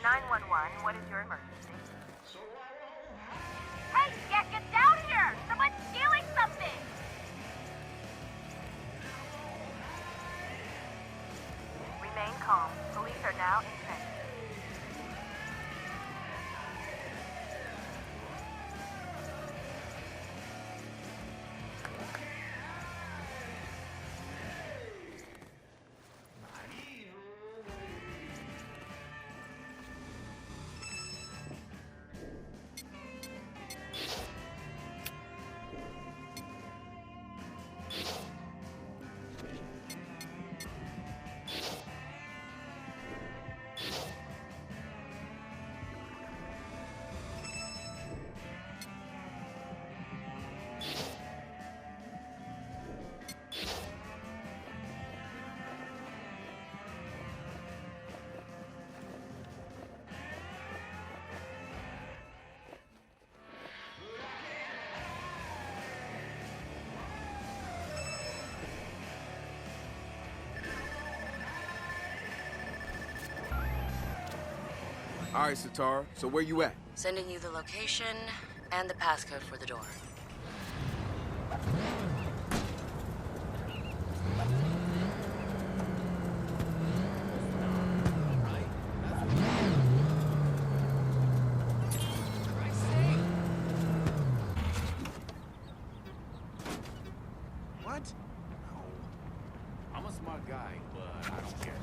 911, what is your emergency? Hey, get down here! Someone's stealing something! Remain calm. Police are now in transit. All right, Satara, so where you at? Sending you the location and the passcode for the door. What? No. I'm a smart guy, but I don't care.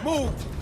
Move!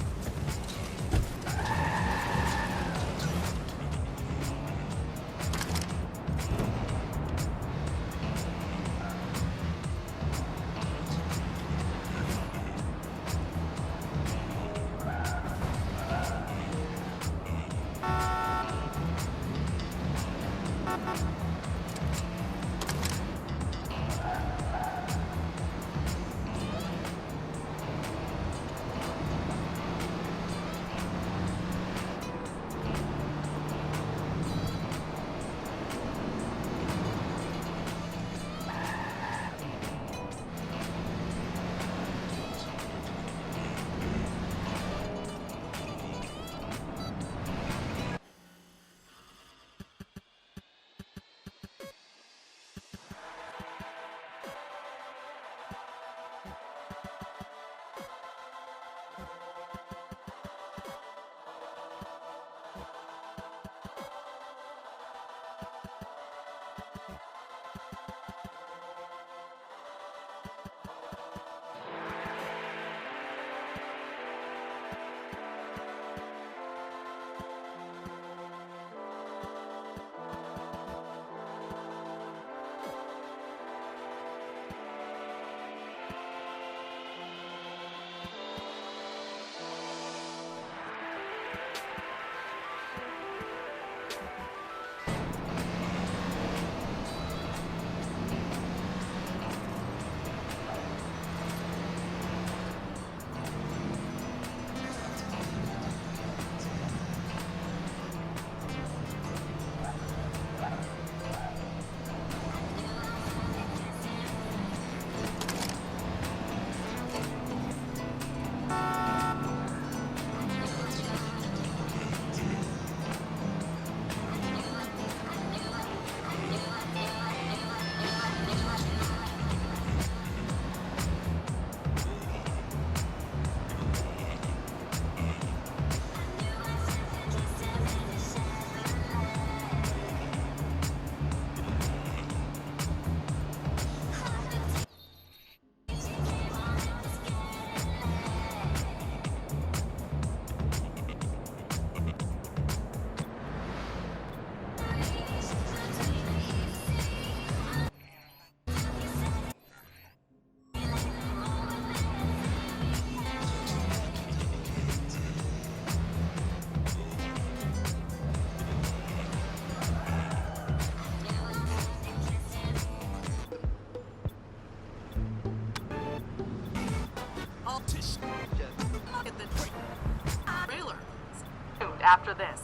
After this.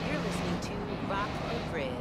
You're listening to Rock the Grid.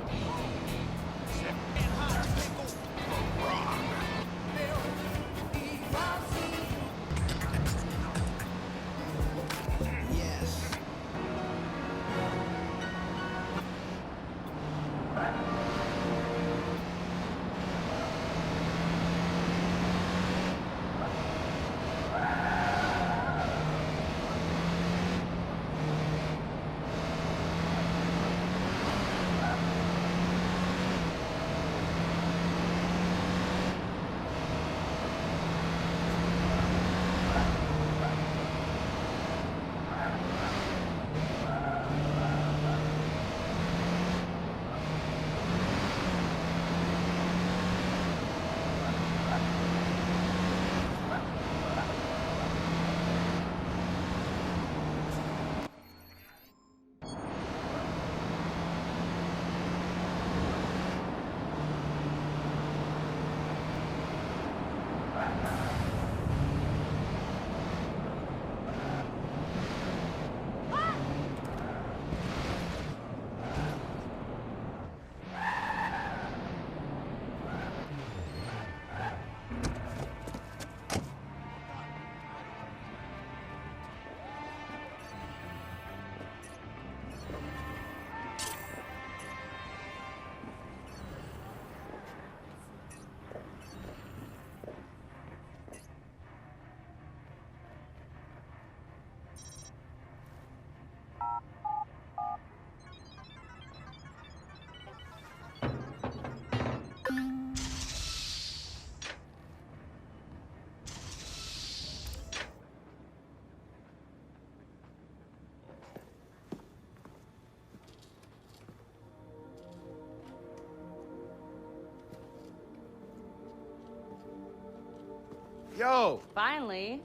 Yo! Finally.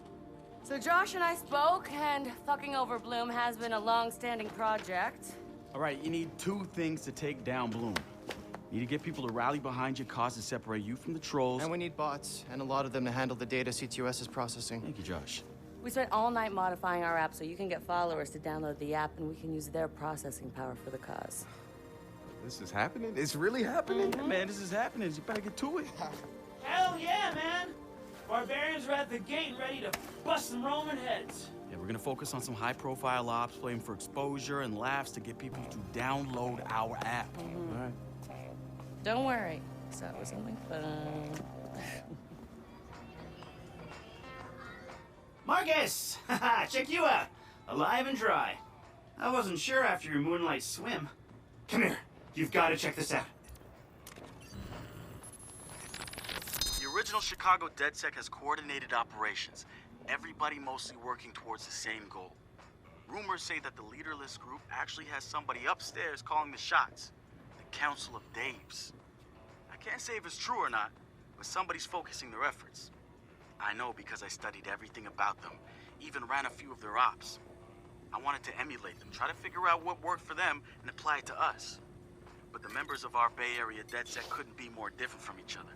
So Josh and I spoke, and fucking over Bloom has been a long-standing project. All right, you need two things to take down Bloom. You need to get people to rally behind your cause and separate you from the trolls. And we need bots, and a lot of them to handle the data CTOS is processing. Thank you, Josh. We spent all night modifying our app so you can get followers to download the app, and we can use their processing power for the cause. This is happening? It's really happening? Yeah, man, this is happening. You better get to it. Hell yeah, man! Barbarians are at the gate ready to bust some Roman heads. Yeah, we're gonna focus on some high-profile ops, playing for exposure and laughs to get people to download our app. All right. Don't worry. So it was something fun. Marcus! Haha, check you out. Alive and dry. I wasn't sure after your moonlight swim. Come here. You've got to check this out. The original Chicago DedSec has coordinated operations, everybody mostly working towards the same goal. Rumors say that the leaderless group actually has somebody upstairs calling the shots, the Council of Daves. I can't say if it's true or not, but somebody's focusing their efforts. I know because I studied everything about them, even ran a few of their ops. I wanted to emulate them, try to figure out what worked for them and apply it to us. But the members of our Bay Area DedSec couldn't be more different from each other.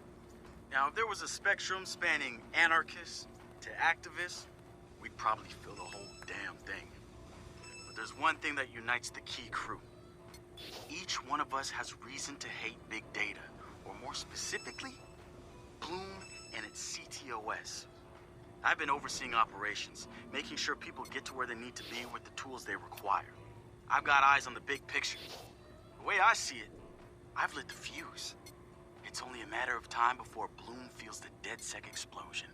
Now, if there was a spectrum spanning anarchists to activists, we'd probably fill the whole damn thing. But there's one thing that unites the key crew. Each one of us has reason to hate big data, or more specifically, Bloom and its CTOS. I've been overseeing operations, making sure people get to where they need to be with the tools they require. I've got eyes on the big picture. The way I see it, I've lit the fuse. It's only a matter of time before Bloom feels the DedSec explosion.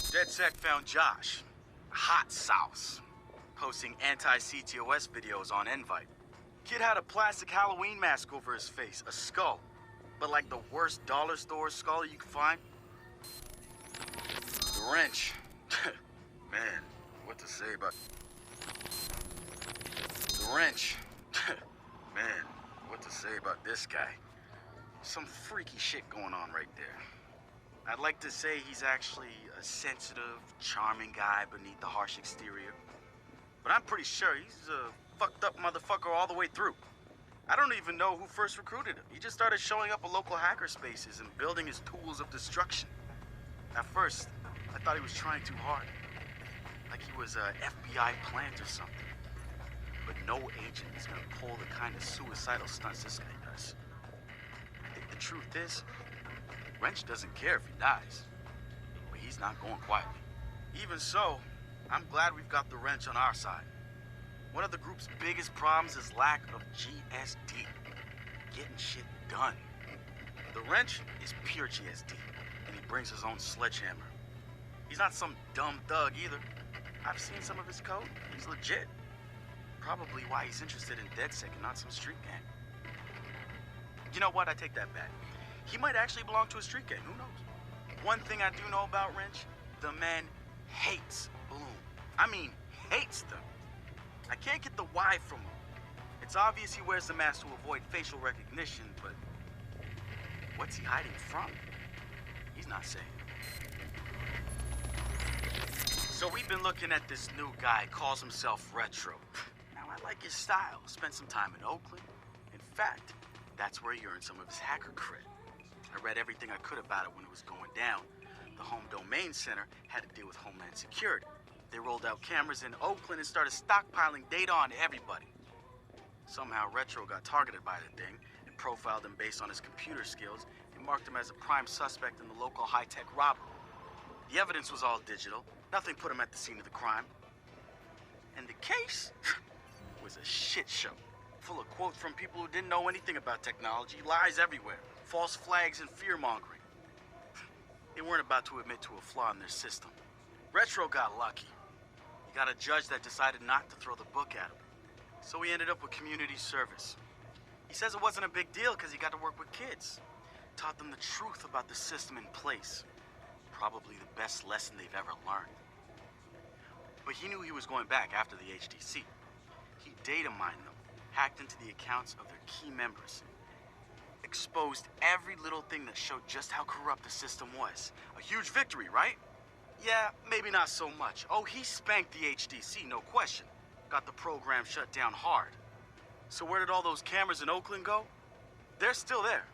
DedSec found Josh, hot sauce, posting anti-CTOS videos on Invite. Kid had a plastic Halloween mask over his face, a skull, but like the worst dollar store skull you can find. The wrench. Man, what to say about... The wrench. Man, what to say about this guy? Some freaky shit going on right there. I'd like to say he's actually a sensitive, charming guy beneath the harsh exterior. But I'm pretty sure he's a fucked up motherfucker all the way through. I don't even know who first recruited him. He just started showing up at local hacker spaces and building his tools of destruction. At first, I thought he was trying too hard. Like he was a FBI plant or something. But no agent is gonna pull the kind of suicidal stunts this guy does. I think the truth is, Wrench doesn't care if he dies, but he's not going quietly. Even so, I'm glad we've got the Wrench on our side. One of the group's biggest problems is lack of GSD, getting shit done. The Wrench is pure GSD, and he brings his own sledgehammer. He's not some dumb thug either. I've seen some of his code. He's legit. Probably why he's interested in DedSec and not some street gang. You know what? I take that back. He might actually belong to a street gang, who knows? One thing I do know about Wrench, the man hates Bloom. I mean, hates them. I can't get the why from him. It's obvious he wears the mask to avoid facial recognition, but what's he hiding from? He's not saying. So we've been looking at this new guy, calls himself Retro. Now, I like his style. Spent some time in Oakland. In fact, that's where he earned some of his hacker cred. I read everything I could about it when it was going down. The Home Domain Center had to deal with Homeland Security. They rolled out cameras in Oakland and started stockpiling data on everybody. Somehow Retro got targeted by the thing and profiled him based on his computer skills and marked him as a prime suspect in the local high-tech robbery. The evidence was all digital. Nothing put him at the scene of the crime. And the case was a shit show. full of quotes from people who didn't know anything about technology, lies everywhere, false flags and fear-mongering. They weren't about to admit to a flaw in their system. Retro got lucky. He got a judge that decided not to throw the book at him. So he ended up with community service. He says it wasn't a big deal because he got to work with kids. Taught them the truth about the system in place. Probably the best lesson they've ever learned. But he knew he was going back after the HDC. He data mined them, hacked into the accounts of their key members. Exposed every little thing that showed just how corrupt the system was. A huge victory, right? Yeah, maybe not so much. Oh, he spanked the HDC, no question. Got the program shut down hard. So where did all those cameras in Oakland go? They're still there.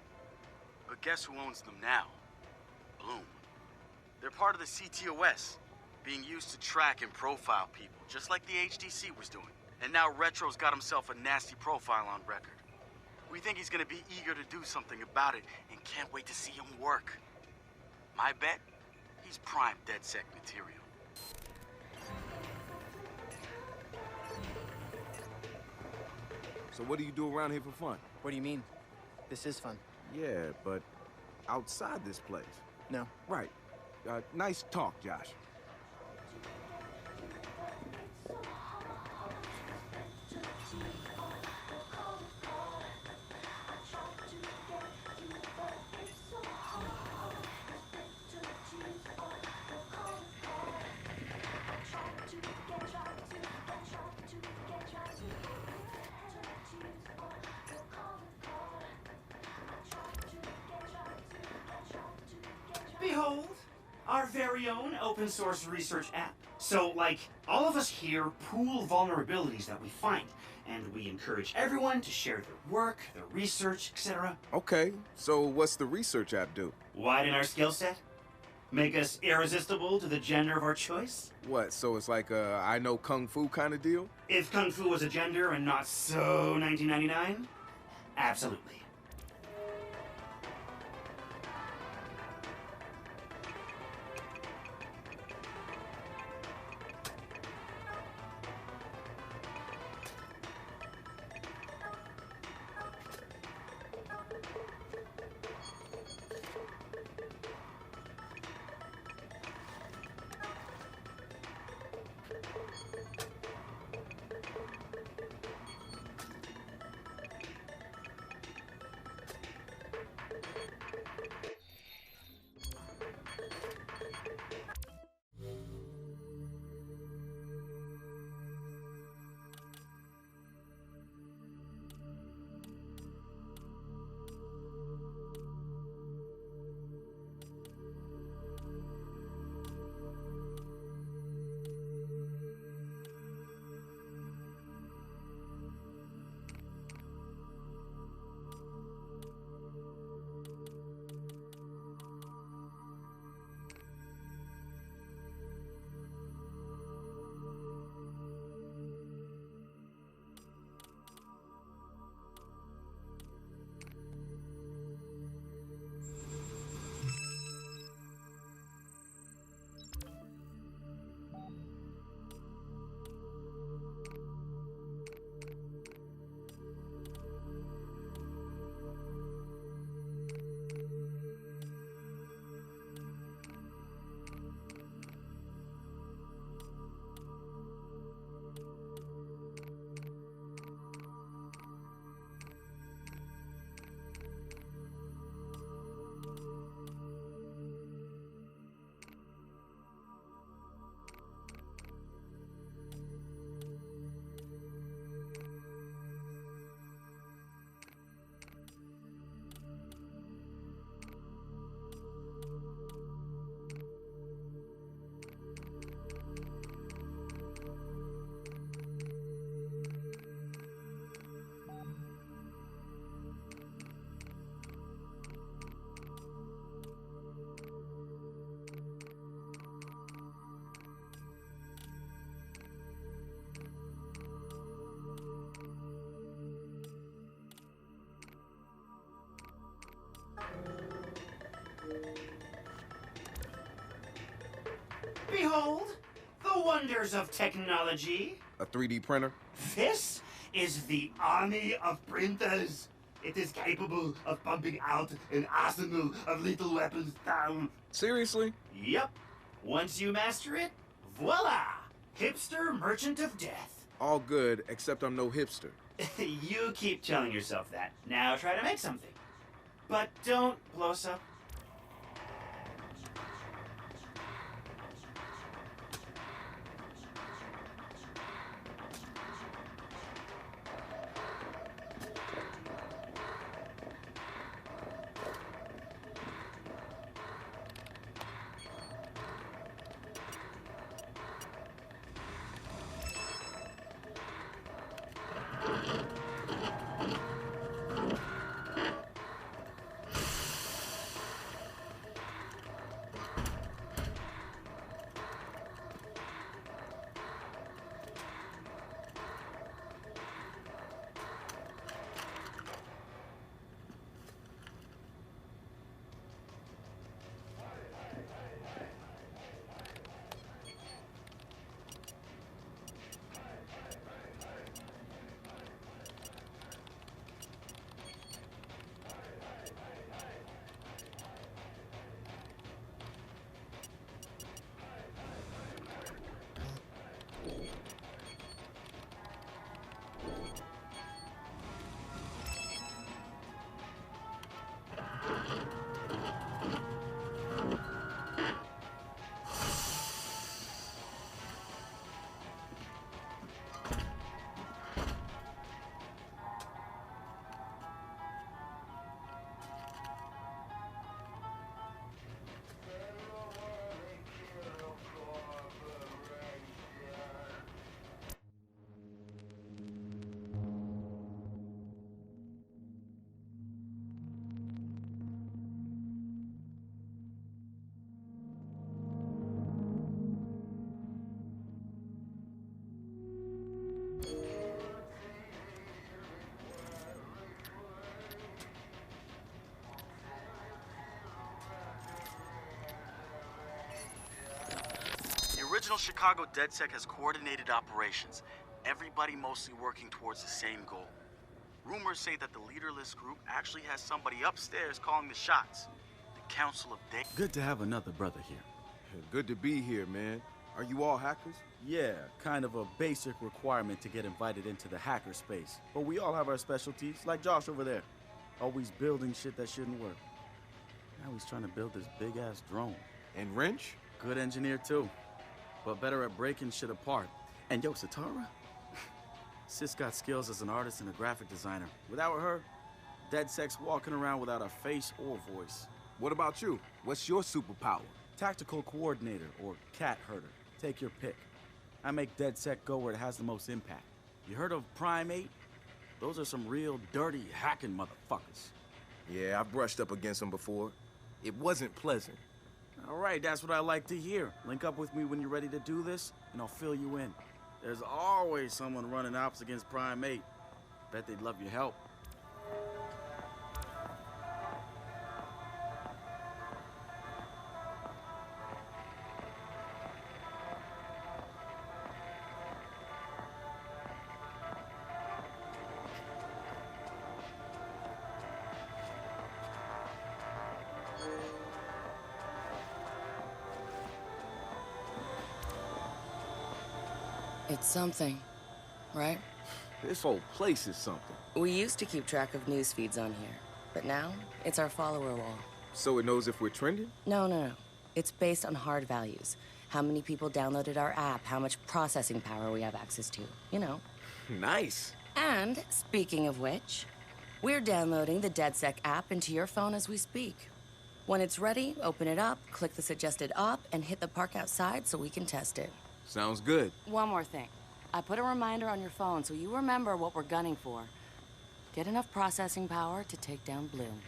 But guess who owns them now? Bloom. They're part of the CTOS, being used to track and profile people, just like the HDC was doing. And now Retro's got himself a nasty profile on record. We think he's gonna be eager to do something about it and can't wait to see him work. My bet, he's prime DedSec material. So what do you do around here for fun? What do you mean? This is fun. Yeah, but outside this place. No. Right. Nice talk, Josh. Behold, our very own open source research app. So, like, all of us here pool vulnerabilities that we find, and we encourage everyone to share their work, their research, etc. Okay, so what's the research app do? Widen our skill set? Make us irresistible to the gender of our choice? What, so it's like a I know Kung Fu kind of deal? If Kung Fu was a gender and not so 1999? Absolutely. Behold, the wonders of technology. A 3D printer? This is the army of printers. It is capable of pumping out an arsenal of lethal weapons down. Seriously? Yep. Once you master it, voila! Hipster merchant of death. All good, except I'm no hipster. You keep telling yourself that. Now try to make something. But don't blow us up. The original Chicago DedSec has coordinated operations, everybody mostly working towards the same goal. Rumors say that the leaderless group actually has somebody upstairs calling the shots. The Council of Day. Good to have another brother here. Good to be here, man. Are you all hackers? Yeah, kind of a basic requirement to get invited into the hacker space. But we all have our specialties, like Josh over there. Always building shit that shouldn't work. Now he's trying to build this big-ass drone. And Wrench? Good engineer, too. But better at breaking shit apart. And yo, Satara? Sis got skills as an artist and a graphic designer. Without her, DedSec's walking around without a face or voice. What about you? What's your superpower? Tactical coordinator, or cat herder. Take your pick. I make DedSec go where it has the most impact. You heard of Prime 8? Those are some real dirty hacking motherfuckers. Yeah, I've brushed up against them before. It wasn't pleasant. All right, that's what I like to hear. Link up with me when you're ready to do this, and I'll fill you in. There's always someone running ops against Prime 8. Bet they'd love your help. It's something, right? This whole place is something. We used to keep track of news feeds on here, but now it's our follower wall. So it knows if we're trending? No. It's based on hard values. How many people downloaded our app, how much processing power we have access to, you know. Nice. And, speaking of which, we're downloading the DedSec app into your phone as we speak. When it's ready, open it up, click the suggested op, and hit the park outside so we can test it. Sounds good. One more thing. I put a reminder on your phone so you remember what we're gunning for. Get enough processing power to take down Bloom.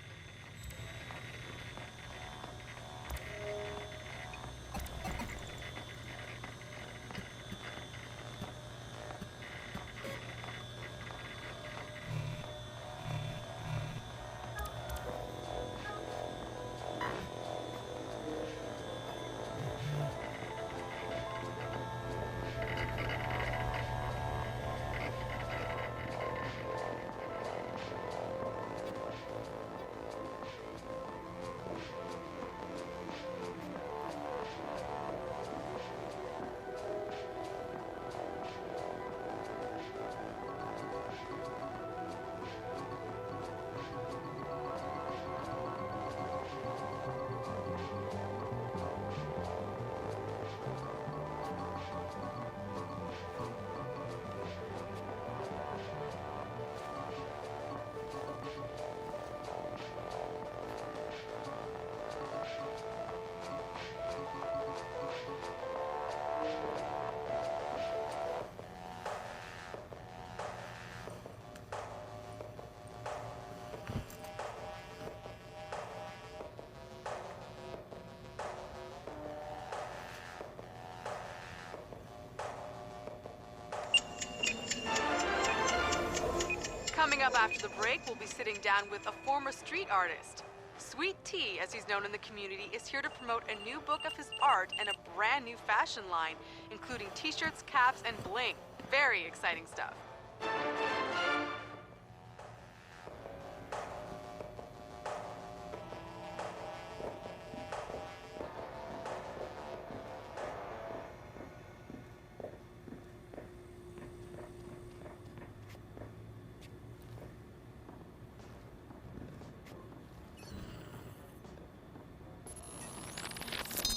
Coming up after the break, we'll be sitting down with a former street artist. Sweet Tea, as he's known in the community, is here to promote a new book of his art and a brand new fashion line, including t-shirts, caps, and bling. Very exciting stuff.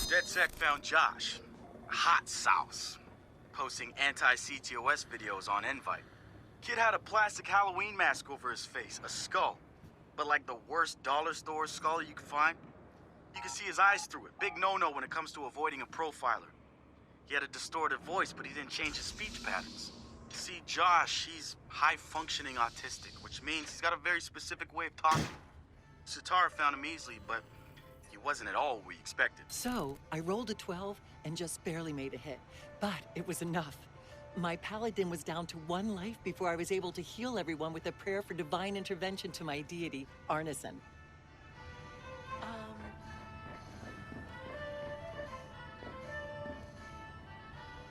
DedSec found Josh, hot sauce, posting anti-CTOS videos on Invite. Kid had a plastic Halloween mask over his face, a skull, but like the worst dollar store skull you could find. You could see his eyes through it. Big no-no when it comes to avoiding a profiler. He had a distorted voice, but he didn't change his speech patterns. You see, Josh, he's high-functioning autistic, which means he's got a very specific way of talking. Satara found him easily, but he wasn't at all what we expected. So, I rolled a 12 and just barely made a hit. But it was enough. My paladin was down to 1 life before I was able to heal everyone with a prayer for divine intervention to my deity, Arneson.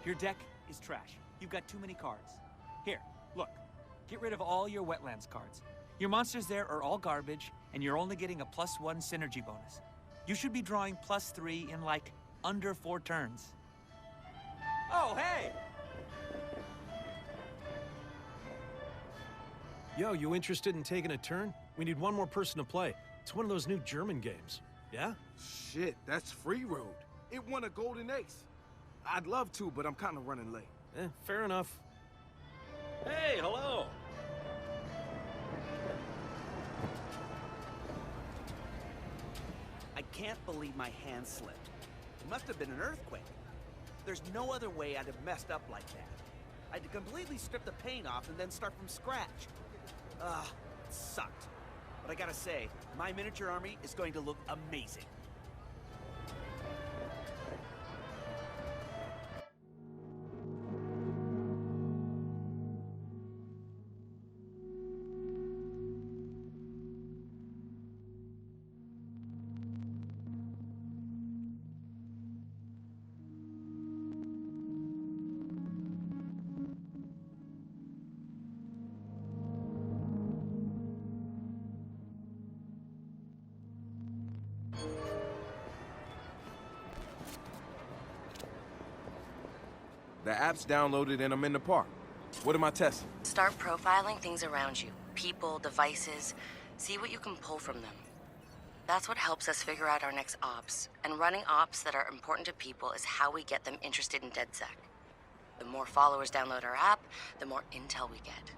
Your deck is trash. You've got too many cards. Here, look. Get rid of all your wetlands cards. Your monsters there are all garbage, and you're only getting a +1 synergy bonus. You should be drawing +3 in, like, under 4 turns. Oh, hey! Yo, you interested in taking a turn? We need one more person to play. It's one of those new German games. Yeah? Shit, that's Free Road. It won a golden ace. I'd love to, but I'm kind of running late. Fair enough. Hey, hello! I can't believe my hand slipped. It must have been an earthquake. There's no other way I'd have messed up like that. I had to completely strip the paint off and then start from scratch. Ugh, it sucked. But I gotta say, my miniature army is going to look amazing. The app's downloaded and I'm in the park. What am I testing? Start profiling things around you. People, devices. See what you can pull from them. That's what helps us figure out our next ops. And running ops that are important to people is how we get them interested in DedSec. The more followers download our app, the more intel we get.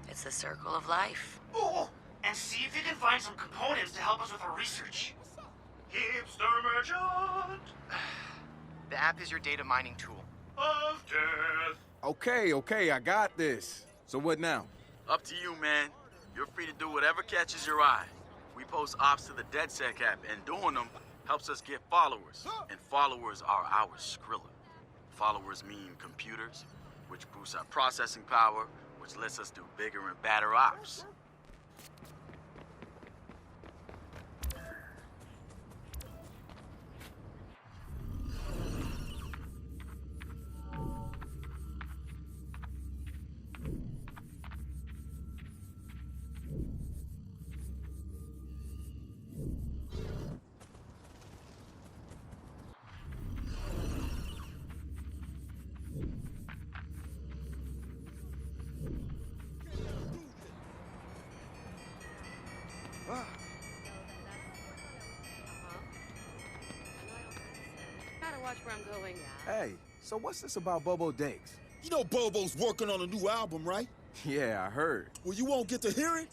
It's the circle of life. Oh, and see if you can find some components to help us with our research. Hipster merchant! The app is your data mining tool. Of death. Okay, I got this. So what now? Up to you, man. You're free to do whatever catches your eye. We post ops to the DedSec app, and doing them helps us get followers. And followers are our Skrilla. Followers mean computers, which boosts our processing power, which lets us do bigger and badder ops. Gotta watch where I'm going. Hey, so what's this about Bobo Dakes? You know Bobo's working on a new album, right? Yeah, I heard. Well, you won't get to hear it?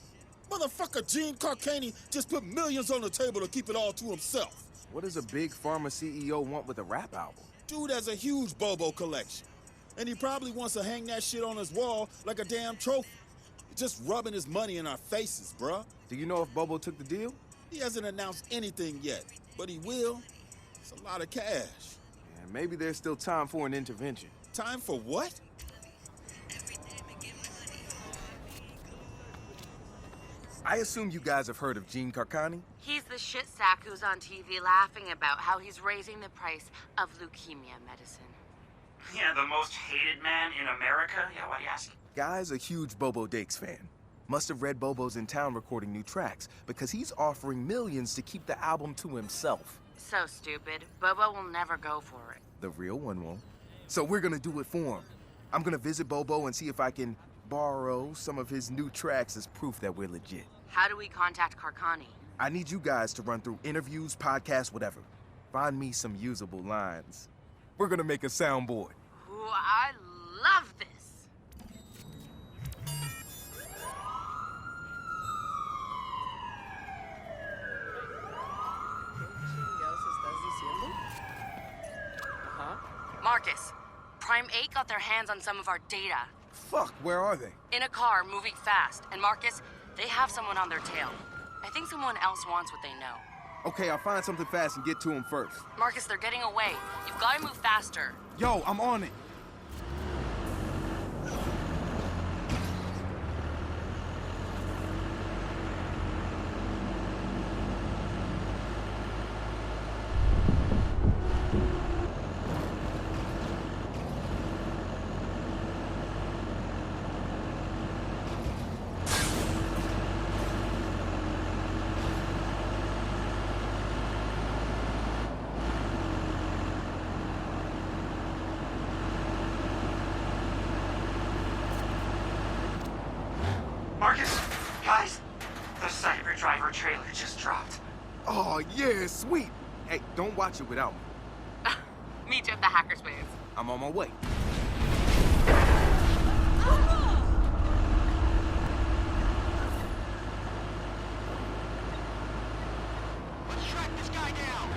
Motherfucker Gene Carcani just put millions on the table to keep it all to himself. What does a big pharma CEO want with a rap album? Dude has a huge Bobo collection. And he probably wants to hang that shit on his wall like a damn trophy. Just rubbing his money in our faces, bruh. Do you know if Bobo took the deal? He hasn't announced anything yet, but he will. It's a lot of cash. And maybe there's still time for an intervention. Time for what? I assume you guys have heard of Gene Carcani? He's the shit sack who's on TV laughing about how he's raising the price of leukemia medicine. Yeah, the most hated man in America? Yeah, why do you ask? Guy's a huge Bobo Dakes fan. Must have read Bobo's in town recording new tracks, because he's offering millions to keep the album to himself. So stupid. Bobo will never go for it. The real one won't. So we're gonna do it for him. I'm gonna visit Bobo and see if I can borrow some of his new tracks as proof that we're legit. How do we contact Carcani? I need you guys to run through interviews, podcasts, whatever. Find me some usable lines. We're gonna make a soundboard. Ooh, I love this. Marcus, Prime 8 got their hands on some of our data. Fuck, where are they? In a car, moving fast. And Marcus, they have someone on their tail. I think someone else wants what they know. Okay, I'll find something fast and get to them first. Marcus, they're getting away. You've got to move faster. Yo, I'm on it. Marcus, guys, the cyber driver trailer just dropped. Oh, yeah, sweet. Hey, don't watch it without me. Meet you at the hackerspace. I'm on my way. Let's track this guy down.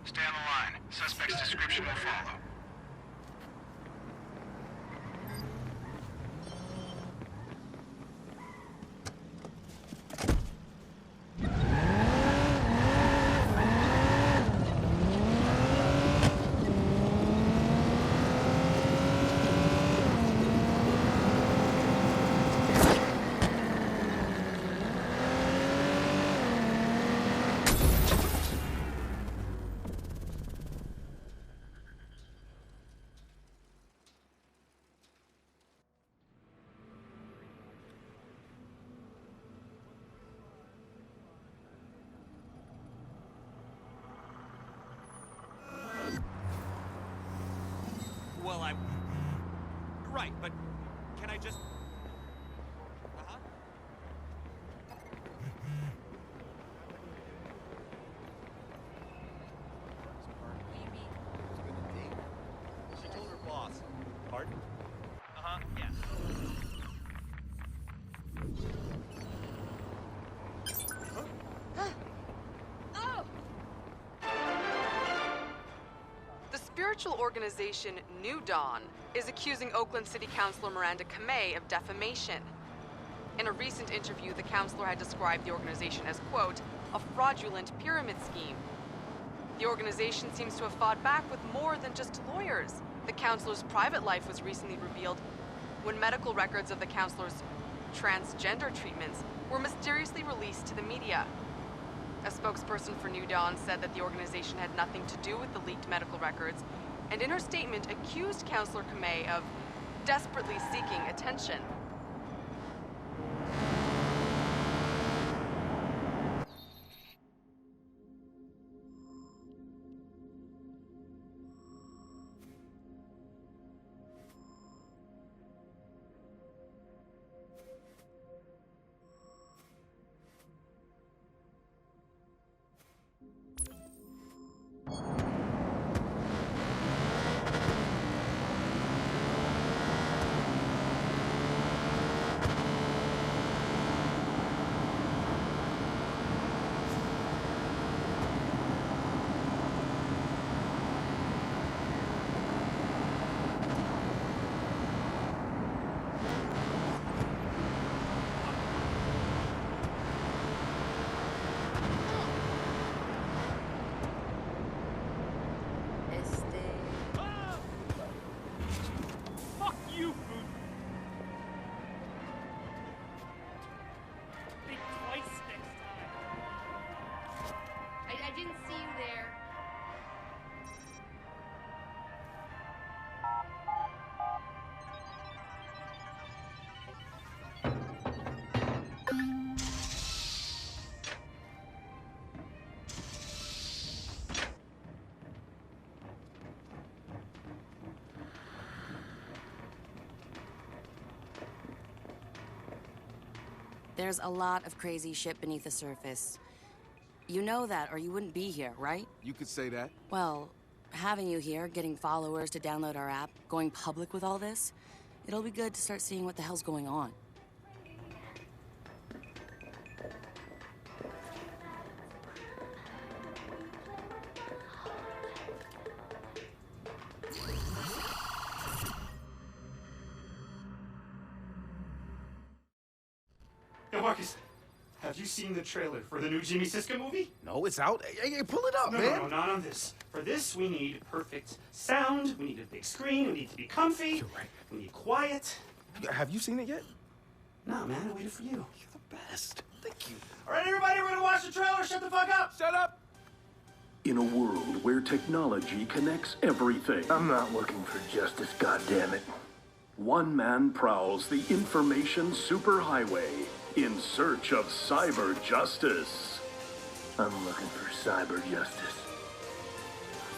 Stay on the line. Suspect's description will follow. right, but can I just... Uh-huh. She told her boss. Pardon? Uh-huh, yeah. The spiritual organization New Dawn is accusing Oakland City Councilor Miranda Kamei of defamation. In a recent interview, the councilor had described the organization as, quote, a fraudulent pyramid scheme. The organization seems to have fought back with more than just lawyers. The councilor's private life was recently revealed when medical records of the councilor's transgender treatments were mysteriously released to the media. A spokesperson for New Dawn said that the organization had nothing to do with the leaked medical records, and in her statement accused Councilor Kamei of desperately seeking attention. Fuck you, Boot! Think twice next time. I didn't see you there. There's a lot of crazy shit beneath the surface. You know that, or you wouldn't be here, right? You could say that. Well, having you here, getting followers to download our app, going public with all this, it'll be good to start seeing what the hell's going on. Yo, Marcus, have you seen the trailer for the new Jimmy Siska movie? No, it's out. Hey, pull it up, No, man. no, not on this. For this, we need perfect sound, we need a big screen, we need to be comfy, You're right. we need quiet. Have you seen it yet? No, man, I waited for you. You're the best. Thank you. All right, everybody, we're gonna watch the trailer. Shut the fuck up. Shut up. In a world where technology connects everything, I'm not looking for justice, goddammit. one man prowls the information superhighway in search of cyber justice. I'm looking for cyber justice.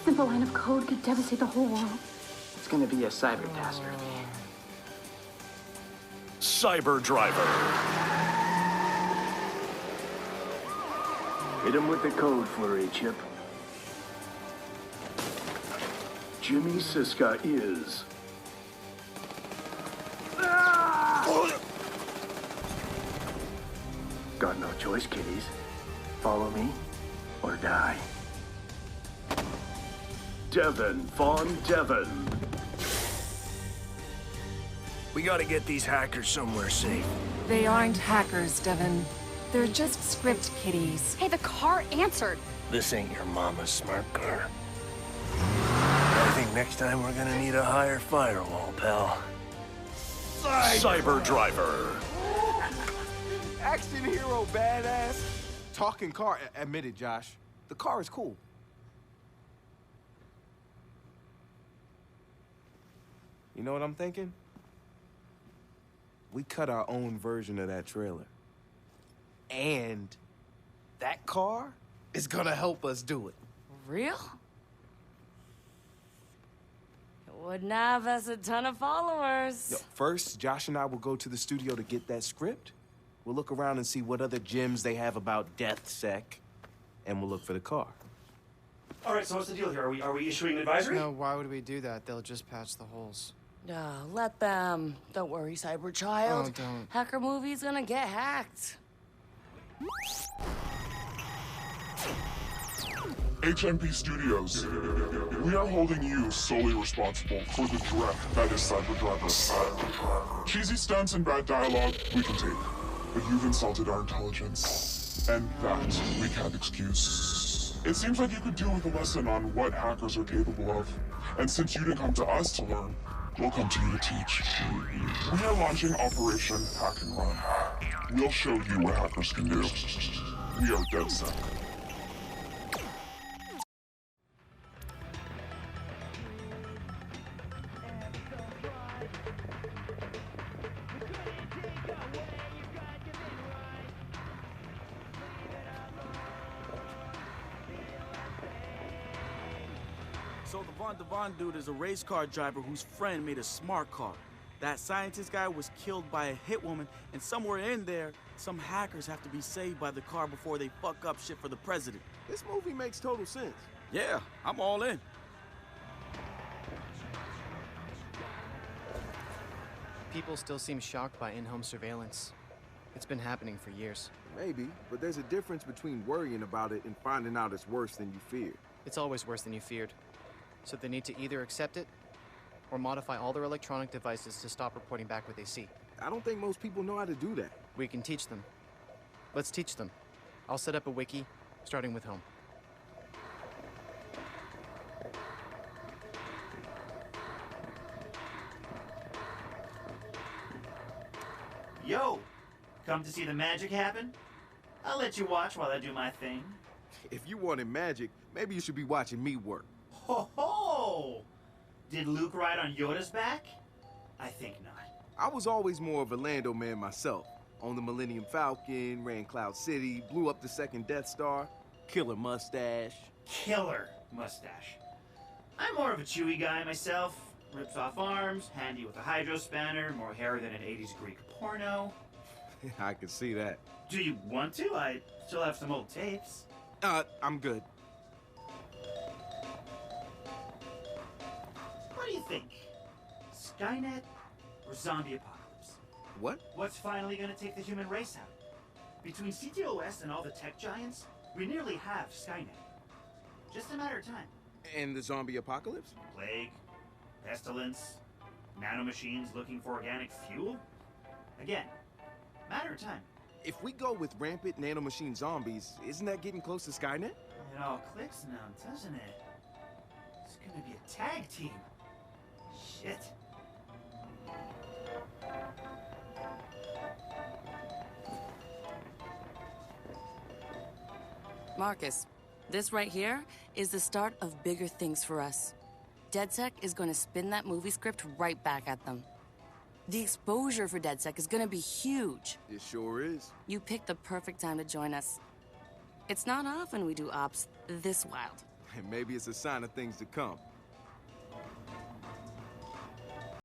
Simple line of code could devastate the whole world. It's gonna be a cyber catastrophe. Cyber Driver. Hit him with the code flurry, Chip. Jimmy Siska is... Got no choice, kiddies. Follow me, or die. Devin Von Devin. We gotta get these hackers somewhere safe. They aren't hackers, Devin. They're just script kiddies. Hey, the car answered. This ain't your mama's smart car. I think next time we're gonna need a higher firewall, pal. Cyber Driver. Action hero, badass. Talking car. Admit it, Josh. The car is cool. You know what I'm thinking? We cut our own version of that trailer. And that car is gonna help us do it. Real? Wouldn't have us a ton of followers. Yo, first, Josh and I will go to the studio to get that script. We'll look around and see what other gems they have about DeathSec, and we'll look for the car. All right, so what's the deal here? Are we issuing an advisory? No, why would we do that? They'll just patch the holes. Let them. Don't worry, cyber child. Oh, don't. Hacker movie's gonna get hacked. HMP Studios. We are holding you solely responsible for the draft that is Cyber. Cheesy stunts and bad dialogue, we can take. But you've insulted our intelligence, and that we can't excuse. It seems like you could do with a lesson on what hackers are capable of. And since you didn't come to us to learn, we'll come to you to teach. We are launching Operation Hack and Run. We'll show you what hackers can do. We are DeadSec. So the Von dude is a race car driver whose friend made a smart car. That scientist guy was killed by a hit woman, and somewhere in there, some hackers have to be saved by the car before they fuck up shit for the president. This movie makes total sense. Yeah, I'm all in. People still seem shocked by in-home surveillance. It's been happening for years. Maybe, but there's a difference between worrying about it and finding out it's worse than you feared. It's always worse than you feared. So they need to either accept it or modify all their electronic devices to stop reporting back what they see. I don't think most people know how to do that. We can teach them. Let's teach them. I'll set up a wiki, starting with home. Yo, come to see the magic happen? I'll let you watch while I do my thing. If you wanted magic, maybe you should be watching me work. Ho ho! Did Luke ride on Yoda's back? I think not. I was always more of a Lando man myself. On the Millennium Falcon, ran Cloud City, blew up the second Death Star, killer mustache. Killer mustache. I'm more of a Chewie guy myself. Rips off arms, handy with a hydro spanner, more hair than an 80s Greek porno. I can see that. Do you want to? I still have some old tapes. I'm good. What do you think? Skynet or zombie apocalypse? What? What's finally gonna take the human race out? Between CTOS and all the tech giants, we nearly have Skynet. Just a matter of time. And the zombie apocalypse? Plague, pestilence, nanomachines looking for organic fuel? Again, matter of time. If we go with rampant nanomachine zombies, isn't that getting close to Skynet? It all clicks now, doesn't it? It's gonna be a tag team. Shit. Marcus, this right here is the start of bigger things for us. DeadSec is going to spin that movie script right back at them. The exposure for DeadSec is going to be huge. It sure is. You picked the perfect time to join us. It's not often we do ops this wild. And maybe it's a sign of things to come.